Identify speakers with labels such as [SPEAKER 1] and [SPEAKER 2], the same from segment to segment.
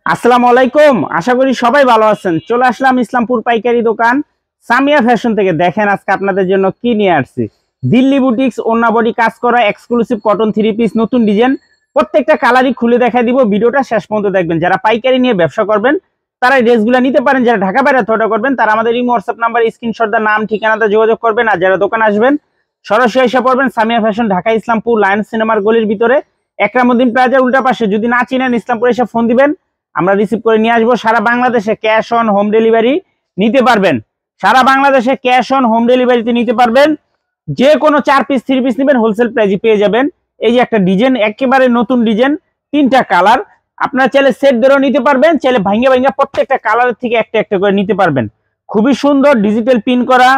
[SPEAKER 1] আসসালামু আলাইকুম, আশা করি সবাই ভালো আছেন। চলে আসলাম ইসলামপুর পাইকারি দোকান সামিয়া ফ্যাশন থেকে। দেখেন আজকে আপনাদের জন্য কি নিয়ে আসছি। দিল্লি বুটিক্স ওন্না বডি কাজ করা এক্সক্লুসিভ কটন থ্রি পিস নতুন ডিজাইন, প্রত্যেকটা কালারই খুলে দেখাই দিব। ভিডিওটা শেষ পর্যন্ত দেখবেন। যারা পাইকারি নিয়ে ব্যবসা করবেন তারা এই ড্রেসগুলো নিতে পারেন। যারা ঢাকা বাইরে অর্ডার করবেন তারা আমাদের এই হোয়াটসঅ্যাপ নাম্বার স্ক্রিনশট দা নাম ঠিকানাতে যোগাযোগ করবেন। আর যারা দোকান আসবেন সরাসরি এসে পড়বেন সামিয়া ফ্যাশন, ঢাকা ইসলামপুর লায়ন্স সিনেমার গলির ভিতরে একরামুদ্দিন প্লাজার উল্টা পাশে। যদি না চিনেন ইসলামপুর এসে ফোন দিবেন, আমরা রিসিভ করে নিয়ে আসবো। সারা বাংলাদেশে ক্যাশ অন হোম ডেলিভারি নিতে পারবেন। সারা বাংলাদেশে ক্যাশ অন হোম ডেলিভারিতে নিতে পারবেন। যে কোনো 4 পিস 3 পিস নেবেন হোলসেল প্রাইসে পেয়ে যাবেন। এই যে একটা ডিজাইন, একেবারে নতুন ডিজাইন, 3টা কালার। আপনারা চাইলে সেট ধরেও নিতে পারবেন, চাইলে ভাঙ্গা ভাঙ্গা প্রত্যেকটা কালারের থেকে একটা একটা করে নিতে পারবেন। খুবই সুন্দর ডিজিটাল পিন করা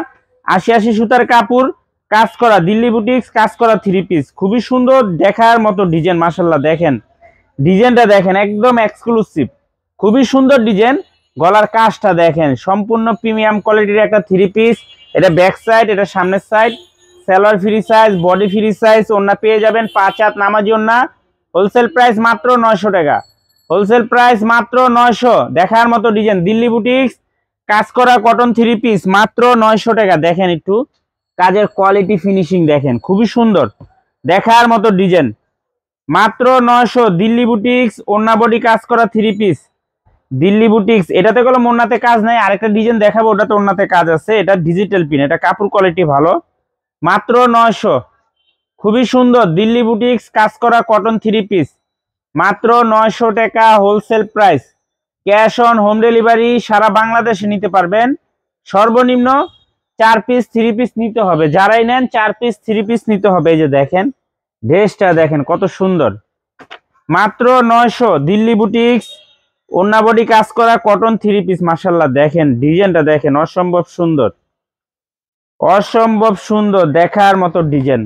[SPEAKER 1] 80 সুতার কাপড় কাজ করা দিল্লি বুটিক্স কাজ করা 3 পিস, খুবই সুন্দর দেখার মতো ডিজাইন। মাশাআল্লাহ দেখেন ডিজাইনটা, দেখেন একদম এক্সক্লুসিভ, খুবই সুন্দর ডিজাইন। গলার কাজটা দেখেন, সম্পূর্ণ প্রিমিয়াম কোয়ালিটির একটা 3 পিস। এটা ব্যাক সাইড, এটা সামনের side. Salwar free size, body free size, ওন্না পেয়ে যাবেন 5 হাত নামাজি ওন্না। হোলসেল প্রাইস মাত্র 900 টাকা। হোলসেল প্রাইস মাত্র 900। দেখার মতো ডিজাইন দিল্লি বুটিক্স কাজ করা কটন 3 পিস মাত্র 900 টাকা। দেখেন একটু কাজের কোয়ালিটি ফিনিশিং দেখেন, খুবই সুন্দর দেখার মতো ডিজাইন মাত্র 900। দিল্লি বুটিক্স ওন্না বডি কাজ করা 3 পিস দিল্লি বুটিক্স। এটাতে কোনো ওন্নাতে কাজ নাই, আরেকটা ডিজাইন দেখাবো ওটাতে ওন্নাতে কাজ আছে। এটা ডিজিটাল পিন, এটা কাপড় কোয়ালিটি ভালো, মাত্র 900। খুবই সুন্দর দিল্লি বুটিক্স কাজ করা কটন 3 পিস মাত্র 900 টাকা wholesale price. Cash on home delivery সারা বাংলাদেশে নিতে পারবেন। সর্বনিম্ন 4 পিস 3 পিস নিতে হবে। যারাই নেন 4 পিস 3 পিস নিতে হবে। এই যে দেখেন ড্রেসটা দেখেন কত সুন্দর, মাত্র 900। দিল্লি বুটিক্স ওন্না বডি কাজ করা কটন 3 পিস। মাশাআল্লাহ দেখেন ডিজাইনটা দেখেন, অসম্ভব সুন্দর, অসম্ভব সুন্দর দেখার মতো ডিজাইন,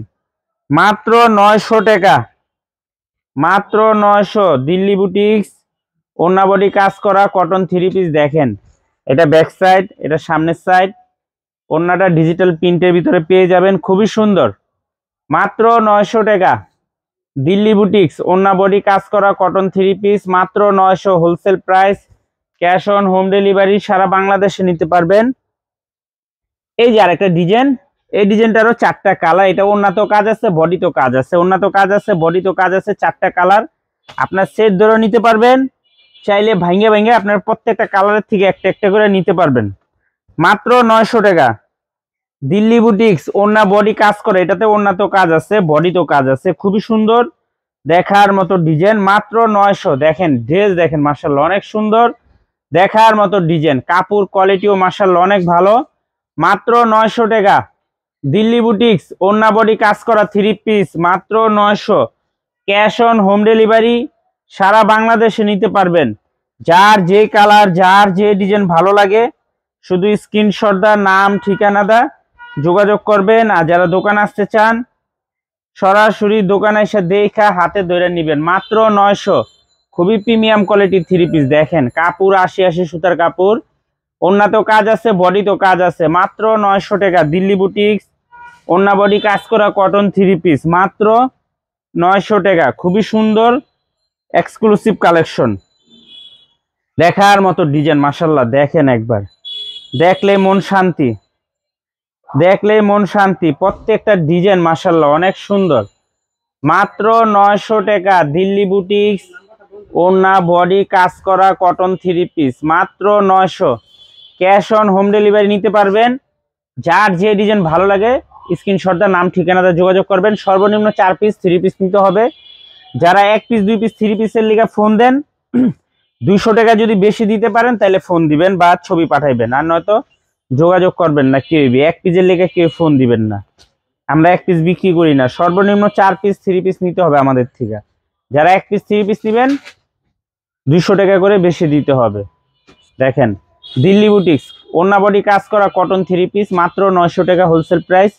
[SPEAKER 1] মাত্র 900 টাকা। মাত্র 900। দিল্লি বুটিক্স ওন্না বডি কাজ করা কটন 3 পিস। দেখেন এটা ব্যাক সাইড, এটা সামনের সাইড। ওন্নাটা ডিজিটাল প্রিন্টের ভিতরে পেয়ে যাবেন, খুবই সুন্দর, মাত্র 900 টাকা। দিল্লি বুটিক্স ওন্না বডি কাজ করা কটন 3 পিস মাত্র 900 wholesale price. Cash on home delivery সারা বাংলাদেশে নিতে পারবেন। এই যে আরেকটা ডিজাইন, এই ডিজাইনটারও 4টা কালার। এটা ওন্নাতেও কাজ আছে, বডিতেও কাজ আছে। ওন্নাতেও কাজ আছে, বডিতেও কাজ আছে, 4টা কালার। আপনার সেট ধরেও নিতে পারবেন, চাইলে ভাঙ্গে ভাঙ্গে আপনার প্রত্যেকটা কালারের থেকে একটা একটা করে নিতে পারবেন। মাত্র 900 টাকা। দিল্লি বুটিক্স ওন্না বডি কাজ করে, এটাতে ওন্নাতেও কাজ আছে, বডিতেও কাজ আছে, খুবই সুন্দর দেখার মতো ডিজাইন, মাত্র 900। দেখেন ড্রেস দেখেন মাশাআল্লাহ অনেক সুন্দর দেখার মতো ডিজাইন, কাপড় কোয়ালিটিও মাশাআল্লাহ অনেক ভালো, মাত্র 900 টাকা। দিল্লি বুটিক্স ওন্না বডি কাজ করা 3 পিস মাত্র 900। ক্যাশ অন হোম ডেলিভারি সারা বাংলাদেশে নিতে পারবেন। যার যে কালার, যার যে ডিজাইন ভালো লাগে শুধু স্ক্রিনশট দা নাম ঠিকানা দা যোগাযোগ করবেন। আর যারা দোকান আসতে চান সরাসরি দোকানে এসে দেখা হাতে ধরে নেবেন, মাত্র 900। খুবই প্রিমিয়াম কোয়ালিটির 3 পিস। দেখেন কাপড় 80 সুতার কাপড়, ওন্নাতেও কাজ আছে, বডিতেও কাজ আছে, মাত্র 900 টাকা। দিল্লি বুটিক্স ওন্না বডি কাজ করা কটন 3 পিস মাত্র 900 টাকা। খুবই সুন্দর এক্সক্লুসিভ কালেকশন, দেখার মতো ডিজাইন। মাশাআল্লাহ দেখেন একবার দেখলে মন শান্তি, দেখলে মন শান্তি। প্রত্যেকটা ডিজাইন মাশাআল্লাহ অনেক সুন্দর, মাত্র 900 টাকা। দিল্লি বুটিক্স ওন্না বডি কাজ করা কটন 3 পিস মাত্র 900। ক্যাশ অন হোম ডেলিভারি নিতে পারবেন। যার যে ডিজাইন ভালো লাগে স্ক্রিনশট দা নাম ঠিকানাতে যোগাযোগ করবেন। সর্বনিম্ন 4 পিস 3 পিস নিতে হবে। যারা 1 পিস 2 পিস 3 পিসের লিগে ফোন দেন 200 টাকা যদি বেশি দিতে পারেন তাহলে ফোন দিবেন বা ছবি পাঠাইবেন, আর নয়তো যোগাযোগ করবেন না। কেউ 1 পিসের লিগে কেউ ফোন দিবেন না, আমরা 1 পিস বিক্রি করি না। সর্বনিম্ন 4 পিস 3 পিস নিতে হবে আমাদের থেকে। যারা 1 পিস 3 পিস নেবেন 200 টাকা করে বেশি দিতে হবে। দেখেন দিল্লি বুটিক্স ওন্না বডি কাজ করা কটন 3 পিস মাত্র 900 টাকা wholesale price.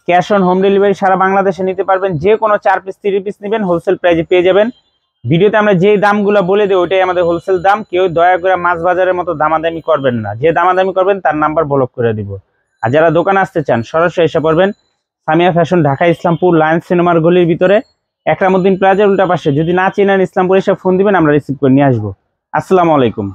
[SPEAKER 1] Cash on home delivery সারা বাংলাদেশে নিতে পারবেন। যে কোনো 4 পিস 3 পিস নেবেন হোলসেল প্রাইসে পেয়ে যাবেন। ভিডিওতে আমরা যে দামগুলো বলে দিই ওইটাই আমাদের হোলসেল দাম। কেউ দয়া করে মাছ বাজারের মতো দামাদামি করবেন না, যে দামাদামি করবেন তার নাম্বার ব্লক করে দিব। আর যারা দোকানে আসতে চান সরাসরি এসে পড়বেন সামিয়া ফ্যাশন, ঢাকা ইসলামপুর লায়ন্স সিনেমার গলির ভিতরে একরামুদ্দিন প্লাজার উল্টা পাশে। যদি না চেনেন ইসলামপুর এসে ফোন দিবেন, আমরা রিসিভ করে নিয়ে আসবো। আসসালামু আলাইকুম।